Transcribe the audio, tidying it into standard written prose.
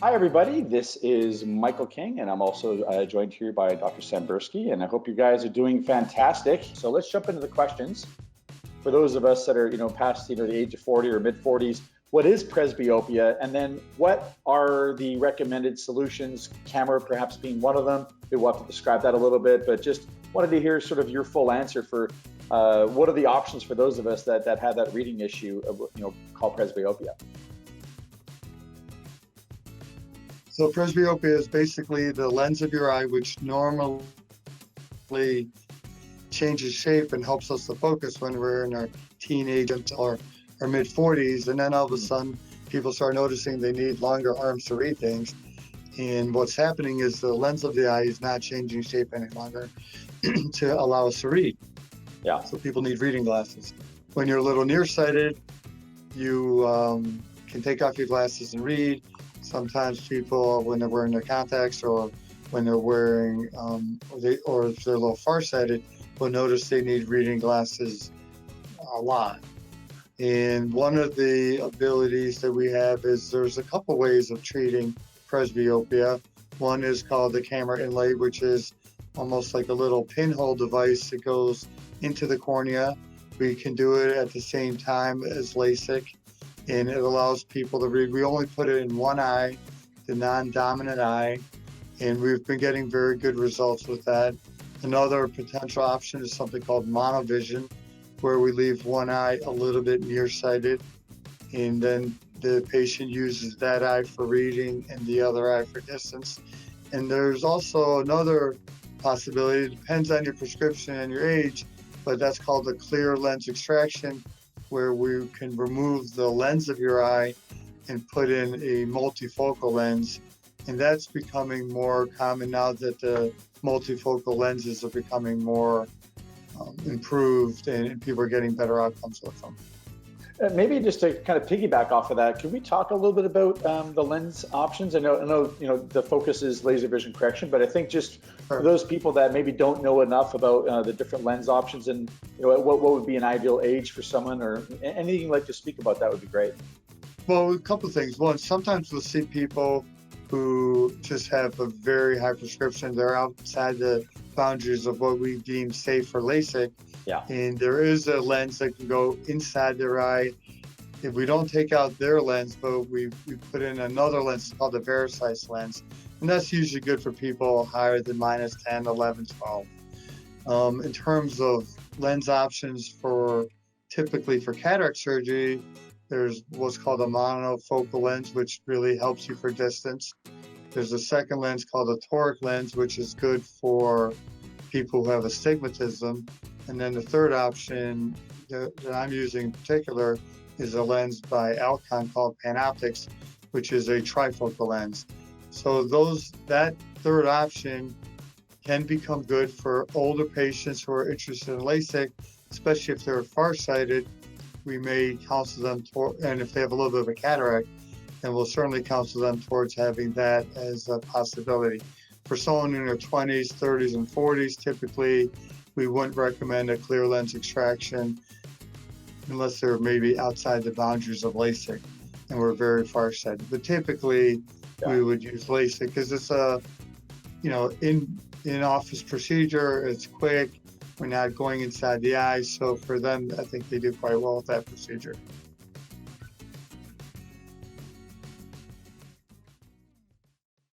Hi, everybody. This is Michael King, and I'm also joined here by Dr. Sambursky, and I hope you guys are doing fantastic. So let's jump into the questions. For those of us that are, past, the age of 40 or mid 40s, what is presbyopia? And then what are the recommended solutions? Camera perhaps being one of them. We'll have to describe that a little bit, but just wanted to hear sort of your full answer for what are the options for those of us that have that reading issue, called presbyopia. So presbyopia is basically the lens of your eye, which normally changes shape and helps us to focus when we're in our teenage or our mid 40s. And then all of a sudden, people start noticing they need longer arms to read things. And what's happening is the lens of the eye is not changing shape any longer to allow us to read. Yeah. So people need reading glasses. When you're a little nearsighted, you can take off your glasses and read. Sometimes people, when they're wearing their contacts or when they're wearing, or if they're a little farsighted, will notice they need reading glasses a lot. And one of the abilities that we have is there's a couple ways of treating presbyopia. One is called the camera inlay, which is almost like a little pinhole device that goes into the cornea. We can do it at the same time as LASIK, and it allows people to read. We only put it in one eye, the non-dominant eye, and we've been getting very good results with that. Another potential option is something called monovision, where we leave one eye a little bit nearsighted, and then the patient uses that eye for reading and the other eye for distance. And there's also another possibility, it depends on your prescription and your age, but that's called a clear lens extraction, where we can remove the lens of your eye and put in a multifocal lens. And that's becoming more common now that the multifocal lenses are becoming more improved and people are getting better outcomes with them. Maybe just to kind of piggyback off of that, could we talk a little bit about the lens options? I know, the focus is laser vision correction, but I think just for those people that maybe don't know enough about the different lens options and what would be an ideal age for someone, or anything you'd like to speak about, that would be great. Well, a couple of things. One, sometimes we'll see people who just have a very high prescription. They're outside the boundaries of what we deem safe for LASIK. Yeah. And there is a lens that can go inside their eye. If we don't take out their lens, but we put in another lens called the Verisize lens. And that's usually good for people higher than minus 10, 11, 12. In terms of lens options typically for cataract surgery, there's what's called a monofocal lens, which really helps you for distance. There's a second lens called a toric lens, which is good for people who have astigmatism. And then the third option that I'm using in particular is a lens by Alcon called Panoptics, which is a trifocal lens. So that third option can become good for older patients who are interested in LASIK, especially if they're farsighted. We may counsel them and if they have a little bit of a cataract, then we'll certainly counsel them towards having that as a possibility. For someone in their 20s, 30s, and 40s, typically we wouldn't recommend a clear lens extraction unless they're maybe outside the boundaries of LASIK and we're very farsighted. But typically we would use LASIK because it's a, in-office procedure, it's quick, we're not going inside the eye. So for them, I think they do quite well with that procedure.